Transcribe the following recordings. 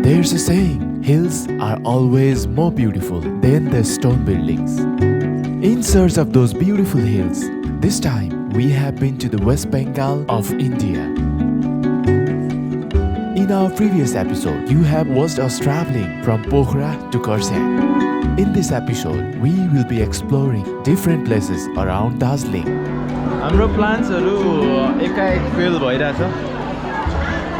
There's a saying, hills are always more beautiful than the stone buildings. In search of those beautiful hills, this time we have been to the West Bengal of India. In our previous episode, you have watched us traveling from Pokhara to Kurseong. In this episode, we will be exploring different places around Darjeeling. हाम्रो प्लान्सहरु एकाएक fail भइरहेछ।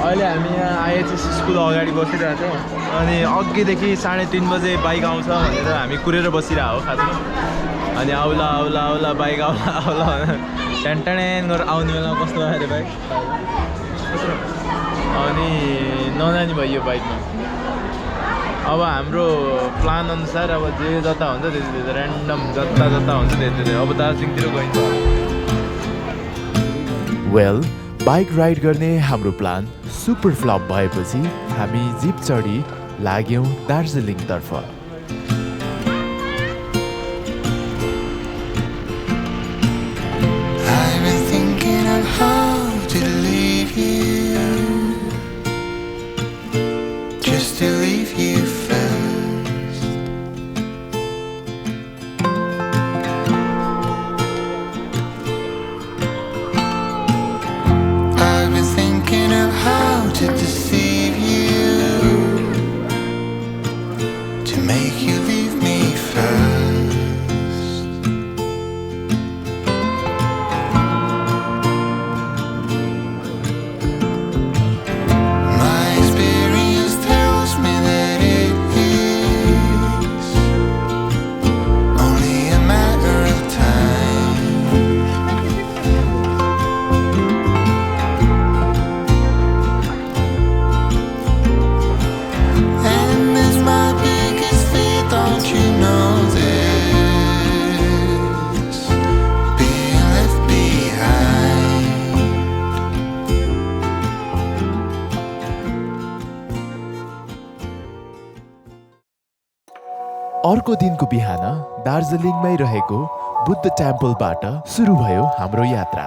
अहिले हामी यहाँ आइएचएस school अगाडि बसिरहेका छौँ अनि अघिदेखि 3:30 बजे बाइक आउँछ भनेर हामी कुरेर बसिरहेको हो खासमा। अनि आउला आउला आउला बाइक आउला आउला टेन्टेन गरेर आउने बेलामा कस्तो आयो बाइक अनि नजानी भयो बाइकमा। अब हाम्रो प्लान अनुसार अब जे जता हुन्छ त्यति र्यान्डम जता जता हुन्छ त्यति अब दार्जिलिङतिर गइन्छ। Well, बाइक राइड गर्ने हाम्रो प्लान सुपर फ्लप भएपछि हामी जिप चढी लाग्यौं दार्जिलिङतर्फ। अर्को दिनको बिहान दार्जिलिङमै रहेको बुद्ध टेम्पलबाट सुरु भयो हाम्रो यात्रा।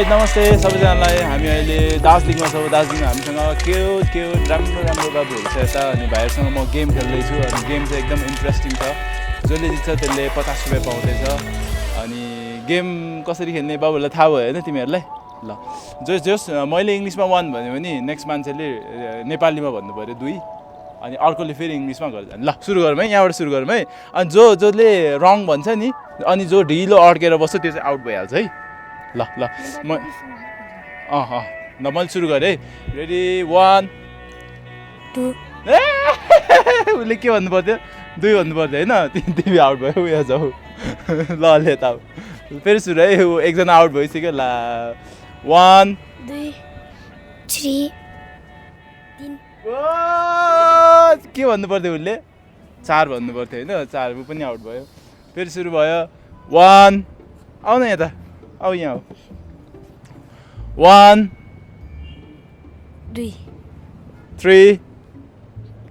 नमस्ते सबैजनालाई। हामी अहिले दार्जिलिङमा छौँ। दार्जिलिङमा हामीसँग क्युट राम्रो बाबुहरू छ यता अनि भाइहरूसँग म गेम खेल्दैछु अनि गेम चाहिँ एकदम इन्ट्रेस्टिङ छ। जसले जित्छ त्यसले 50 रुपियाँ पाउँदैछ। अनि गेम कसरी खेल्ने बाबुहरूलाई थाहा भयो होइन तिमीहरूलाई? ल जस मैले इङ्ग्लिसमा 1 भन्यो भने नेक्स्ट मान्छेले नेपालीमा भन्नु पऱ्यो 2 अनि अर्कोले फेरि इङ्ग्लिसमा गर्छ। ल सुरु गरौँ है, यहाँबाट सुरु गरौँ है। अनि जसले रङ भन्छ नि अनि जो ढिलो अड्केर बस्छ त्यो चाहिँ आउट भइहाल्छ है। ल मैले सुरु गरेँ है। रेडी 1 2 उसले के भन्नु पर्थ्यो 2 भन्नु पर्थ्यो होइन? तिमी आउट भयो उयो जाऊ। ल यता फेरि सुरु है। एकजना आउट भइसक्यो। ल 1 2 3 के भन्नु पर्थ्यो उसले 4 भन्नु पर्थ्यो होइन? 4 ऊ पनि आउट भयो। फेरि सुरु भयो 1 आउ न यता आऊ यहाँ हो 1 2 3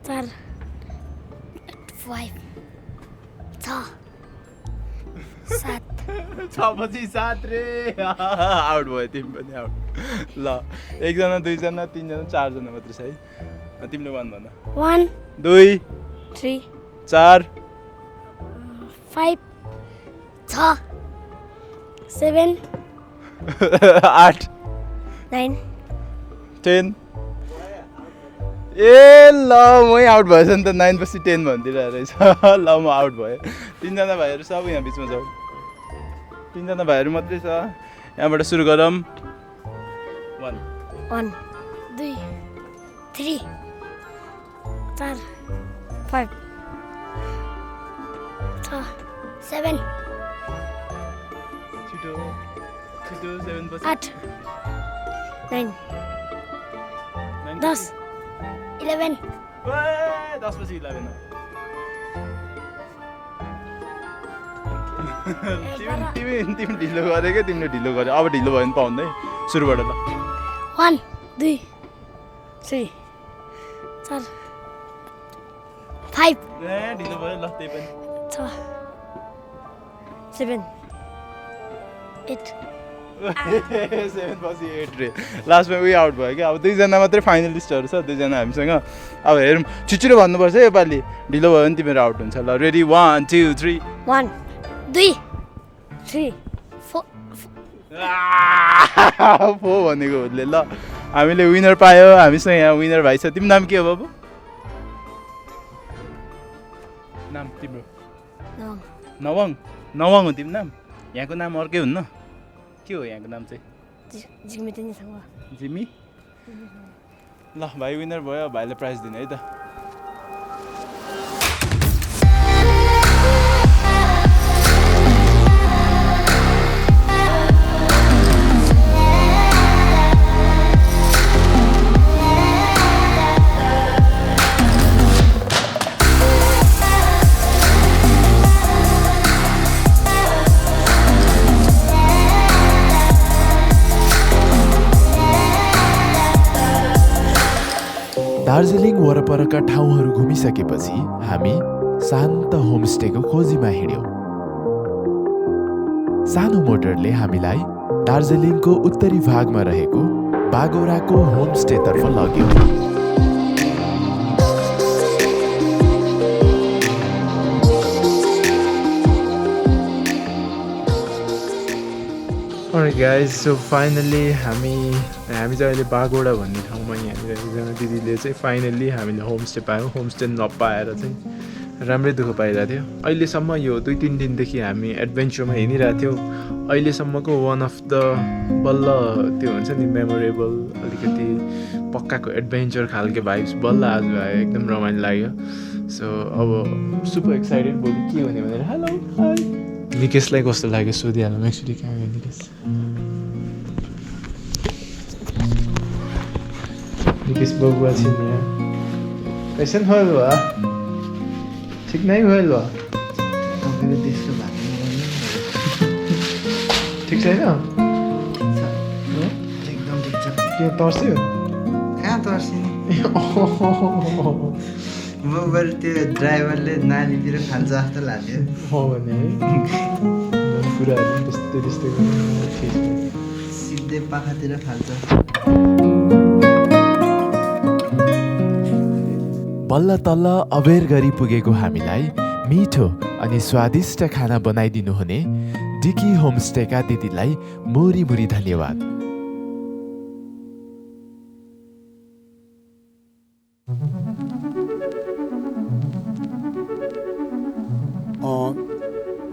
4 5 6 7 पछि 7 रे आउट भयो तिमी पनि आउट। ल एकजना दुईजना तीनजना चारजना मात्रै छ है। तिमीले 1 भन। 1 2 3 4 5 6 7 8 9 10 ए ल मै आउट भएछ नि त। 9 पछि 10 भनिदिरहेको रहेछ। ल म आउट भयो। 3जना भाइहरू सब यहाँ बिचमा जाऊ। 3जना भाइहरू मात्रै छ। यहाँबाट सुरु गरौँ 1 2 3 4 5 7 छिटो छिटो 7 पछि 8 9 10 11 10 पछि 11 तिमी ढिलो गरे क्या तिमीले ढिलो गर्यो अब ढिलो भयो भने पाउँदै सुरुबाट ल 1 2 3 4 5 ढिलो भयो ल त्यही पनि 6 7 8 7 पछि 8 रे लास्टमा उयो आउट भयो क्या अब 2 जना मात्रै फाइनलिस्टहरू छ 2 जना हामीसँग अब हेरौँ छिटो भन्नुपर्छ है योपालि ढिलो भयो भने तिमीहरू आउट हुन्छ ल रेडी 1 2 3 1 2 3 4 4 भनेको उसले ल हामीले विनर पायो हामीसँग यहाँ विनर भाइ छ तिम्रो नाम के हो बाबु नाम तिम्रो नवाङ नवाङ हो तिम्रो नाम यहाँको नाम अर्कै हुन्न के हो यहाँको नाम चाहिँ जिमी ल भाइ विनर भयो भाइले प्राइज दिने है त दार्जिलिङ वरपरका ठाउँहरू घुमिसकेपछि हामी शान्त होमस्टेको खोजीमा हिँड्यौँ। सानो मोटरले हामीलाई दार्जिलिङको उत्तरी भागमा रहेको बागौराको होमस्टेतर्फ लग्यो। Alright guys, so finally हामी चाहिँ अहिले बागौडा भन्ने ठाउँमा यहाँनिर एकजना दिदीले चाहिँ फाइनल्ली हामीले होमस्टे पायौँ। होमस्टे नपाएर चाहिँ राम्रै दुःख पाइरहेको थियो। अहिलेसम्म यो 2-3 दिनदेखि हामी एडभेन्चरमा हिँडिरहेको थियौँ। अहिलेसम्मको वान अफ द बल्ल त्यो हुन्छ नि मेमोरेबल अलिकति पक्काको एडभेन्चर खालको भाइब्स बल्ल आज आयो। एकदम रमाइलो लाग्यो। सो अब सुपर एक्साइटेड भोलि के हुने भनेर हेलो हाई निकेशलाई कस्तो लाग्यो सोधिहालौँ एक्चुली कहाँ गयो निकेश। निकेश बबुआ छिन् यहाँ कैसन भइल बा ठिक नै भइल बा तपाईँको त्यस्तो भएको ठिक छैन एकदम ठिक छ के तर्स्यो कहाँ तर्सिने मोबाइल त्यो ड्राइभरले नालीतिर फाल्छ जस्तो लाग्यो हो भने है कुराहरू त्यस्तै सिधै पाखातिर फाल्छ। बल्ल तल्ल अबेर गरी पुगेको हामीलाई मिठो अनि स्वादिष्ट खाना बनाइदिनु हुने डिकी होमस्टेका दिदीलाई मुरी मुरी धन्यवाद।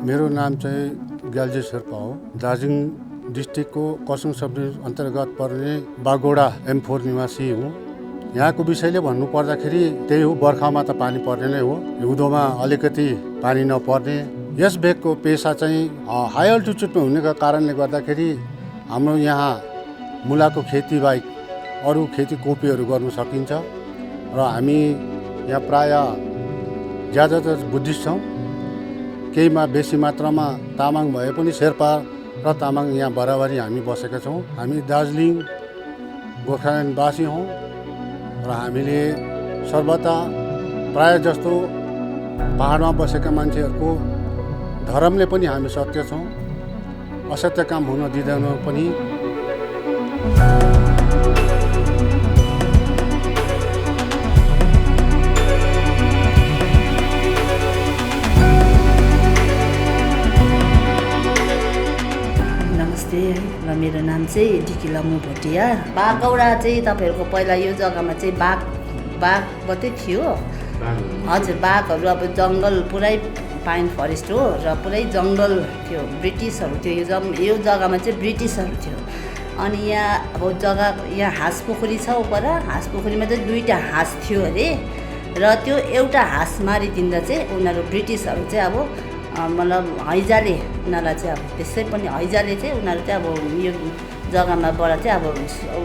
मेरो नाम चाहिँ ग्याल्जे शेर्पा हो। दार्जिलिङ डिस्ट्रिक्टको कर्सियङ सब डिभिजन अन्तर्गत पर्ने बागौडा M4 निवासी हुँ। यहाँको विषयले भन्नु पर्दाखेरि त्यही हो, बर्खामा त पानी पर्ने नै हो, हिउँदोमा अलिकति पानी नपर्ने। यस भेगको पेसा चाहिँ हाई अल्टिट्युडमा हुनेका कारणले गर्दाखेरि हाम्रो यहाँ मुलाको खेती बाहेक अरू खेती कोपीहरू गर्नु सकिन्छ र हामी यहाँ प्रायः ज्यादातर बुद्धिस्ट छौँ। केहीमा बेसी मात्रामा तामाङ भए पनि शेर्पा र तामाङ यहाँ बराबरी हामी बसेका छौँ। हामी दार्जिलिङ गोर्खाल्यान्डवासी हौँ र हामीले सर्वदा प्रायः जस्तो पहाडमा बसेका मान्छेहरूको धर्मले पनि हामी सत्य छौँ, असत्य काम हुन दिँदैनौँ पनि। र मेरो नाम चाहिँ डिकी भोटिया। बागौडा चाहिँ तपाईँहरूको पहिला यो जग्गामा चाहिँ बाघ मात्रै थियो। हजुर, बाघहरू अब जङ्गल पुरै पाइन फरेस्ट हो र पुरै जङ्गल थियो, ब्रिटिसहरू थियो। यो जग्गामा चाहिँ ब्रिटिसहरू थियो। अनि यहाँ अब जग्गा यहाँ हाँस पोखरी छ उपर, हाँस पोखरीमा चाहिँ 2टा हाँस थियो अरे, र त्यो एउटा हाँस मारिदिँदा चाहिँ उनीहरू ब्रिटिसहरू चाहिँ अब मतलब हैजाले उनीहरूलाई चाहिँ अब त्यसै पनि हैजाले चाहिँ उनीहरू चाहिँ अब यो जग्गामाबाट चाहिँ अब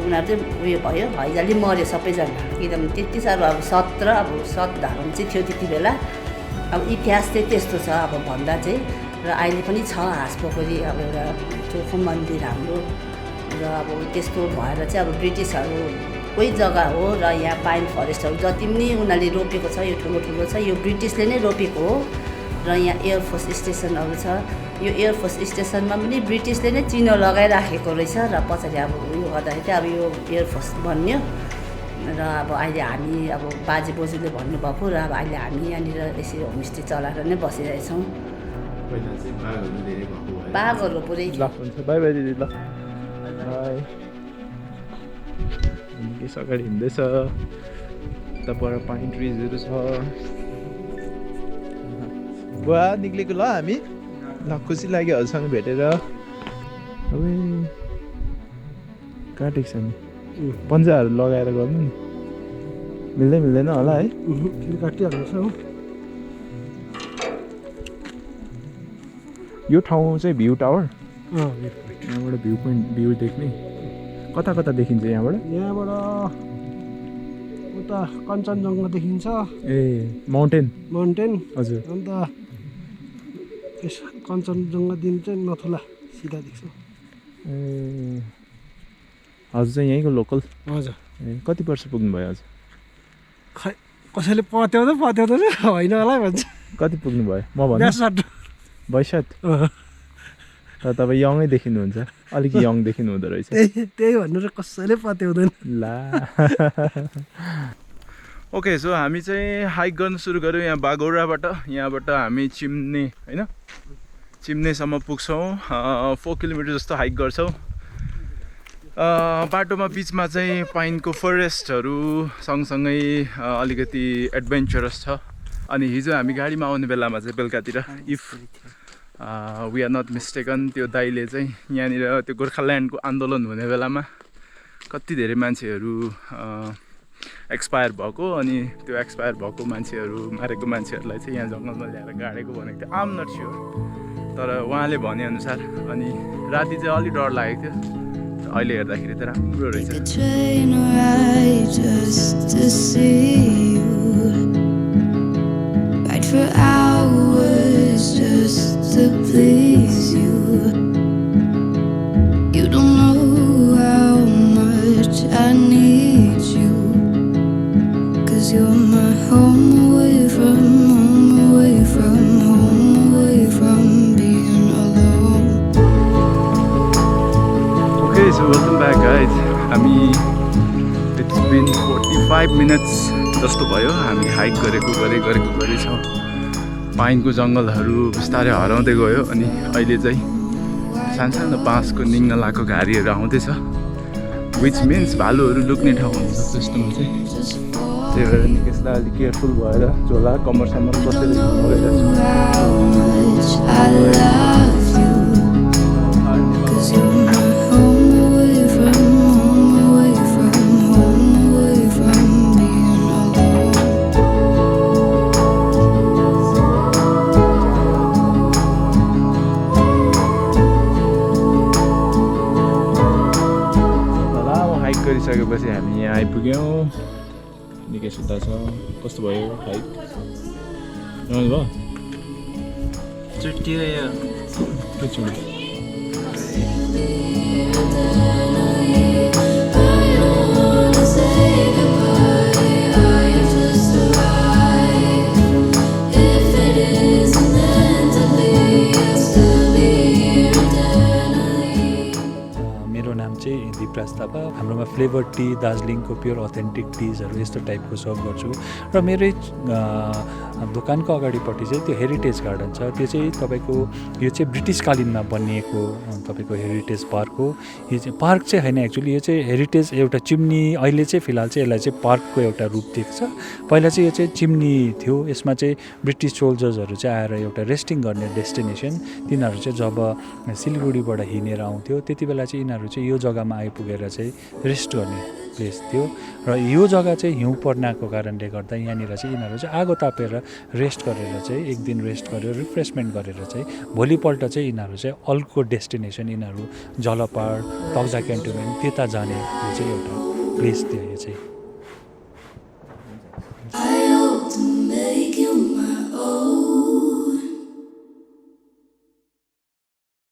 उनीहरू चाहिँ उयो भयो हैजाले मऱ्यो सबैजना किनभने त्यति साह्रो अब सत र अब सत धारण चाहिँ थियो त्यति बेला अब इतिहास चाहिँ त्यस्तो छ अब भन्दा चाहिँ र अहिले पनि छ हाँस पोखरी अब एउटा चोखो मन्दिर हाम्रो र अब त्यस्तो भएर चाहिँ अब ब्रिटिसहरू कोही जग्गा हो र यहाँ पाइन फरेस्टहरू जति पनि उनीहरूले रोपेको छ यो ठुलो ठुलो छ यो ब्रिटिसले नै रोपेको हो र यहाँ एयरफोर्स स्टेसनहरू छ यो एयरफोर्स स्टेसनमा पनि ब्रिटिसले नै चिनो लगाइराखेको रहेछ र पछाडि अब उयो गर्दाखेरि चाहिँ अब यो एयरफोर्स बन्यो र अब अहिले हामी अब बाजे बोजूले भन्नुभएको र अब अहिले हामी यहाँनिर यसरी होमस्टे चलाएर नै बसिरहेछौँ बाघहरू पुरै बाई बाई दिदी ल बाई केस अगाडि हिँड्दैछ यताबाट पाइन ट्रिजहरू छ बुवा निक्लेको ल हामी ल खुसी लाग्यो हजुरसँग भेटेर अब काटेको छ नि पन्जाहरू लगाएर गर्नु नि मिल्दैन होला है काटिहाल्नुहोस् हो यो ठाउँ चाहिँ भ्यू टावर यहाँबाट भ्यू पोइन्ट भ्यू देख्ने कता कता देखिन्छ यहाँबाट उता कञ्चनजङ्घा देखिन्छ ए माउन्टेन हजुर अन्त यस कञ्चनजङ्घादेखि चाहिँ नथुला सिधा देख्छ ए हजुर चाहिँ यहीँको लोकल हजुर ए कति वर्ष पुग्नुभयो हजुर खै कसैले पत्याउँदैन होइन होला भन्छ कति पुग्नुभयो म भन्नु 62 तर तपाईँ यङै देखिनुहुन्छ अलिक यङ देखिनु हुँदो रहेछ त्यही भन्नु र कसैले पत्याउँदैन ला ओके सो हामी चाहिँ हाइक गर्न सुरु गऱ्यौँ यहाँ बागौराबाट यहाँबाट हामी चिम्नेसम्म पुग्छौँ 4 किलोमिटर जस्तो हाइक गर्छौँ बाटोमा बिचमा चाहिँ पाइनको फरेस्टहरू सँगसँगै अलिकति एडभेन्चरस छ अनि हिजो हामी गाडीमा आउने बेलामा चाहिँ बेलुकातिर if we are not mistaken त्यो दाइले चाहिँ यहाँनिर त्यो गोर्खाल्यान्डको आन्दोलन हुने बेलामा कति धेरै मान्छेहरू एक्सपायर भएको अनि त्यो एक्सपायर भएको मान्छेहरू मारेको मान्छेहरूलाई चाहिँ यहाँ जङ्गलमा ल्याएर गाडेको भनेको थियो आम नट स्योर तर उहाँले भनेअनुसार अनि राति चाहिँ अलिक डर लागेको थियो अहिले हेर्दाखेरि त राम्रो रहेछ to please you. You don't know how much I need you. 'Cause you're my home away from being alone. Okay, so welcome back guys. It's been 45 minutes जस्तो भयो हामी हाइक गरेको छौँ पाइनको जङ्गलहरू बिस्तारै हराउँदै गयो अनि अहिले चाहिँ सानो बाँसको निङ्ग लाएको घारीहरू आउँदैछ विच मिन्स भालुहरू लुक्ने ठाउँ हुन्छ त्यस्तोमा चाहिँ त्यही भएर निकै अलिक केयरफुल भएर झोला कम्मरसम्म बसेर गरिसकेपछि हामी यहाँ आइपुग्यौँ निकै सुत्ता छ कस्तो भयो हाइक रमाइलो भयो चुट्टियो यो के चुट्यो थापा हाम्रोमा फ्लेभर टी दार्जिलिङको प्योर अथेन्टिक टिजहरू यस्तो टाइपको सर्भ गर्छु र मेरै दोकानको अगाडिपट्टि चाहिँ त्यो हेरिटेज गार्डन छ त्यो चाहिँ तपाईँको यो चाहिँ ब्रिटिसकालीनमा बनिएको तपाईँको हेरिटेज पार्क हो यो चाहिँ पार्क चाहिँ होइन एक्चुअली यो चाहिँ हेरिटेज एउटा चिम्नी अहिले चाहिँ फिलहाल चाहिँ यसलाई चाहिँ पार्कको एउटा रूप दिएको छ पहिला चाहिँ यो चाहिँ चिम्नी थियो यसमा चाहिँ ब्रिटिस सोल्जर्सहरू चाहिँ आएर एउटा रेस्टिङ गर्ने डेस्टिनेसन तिनीहरू चाहिँ जब सिलगढीबाट हिँडेर आउँथ्यो त्यति बेला चाहिँ यिनीहरू चाहिँ यो जग्गामा आइपुगेर चाहिँ रेस्ट गर्ने प्लेस थियो र यो जग्गा चाहिँ हिउँ पर्नाको कारणले गर्दा यहाँनिर चाहिँ यिनीहरू चाहिँ आगो तापेर रेस्ट गरेर चाहिँ एक दिन रेस्ट गरेर रिफ्रेसमेन्ट गरेर चाहिँ भोलिपल्ट चाहिँ यिनीहरू चाहिँ अर्को डेस्टिनेसन यिनीहरू जलपाहाड तग्जा क्यान्टोनमेन्ट त्यता जाने यो चाहिँ एउटा प्लेस थियो यो चाहिँ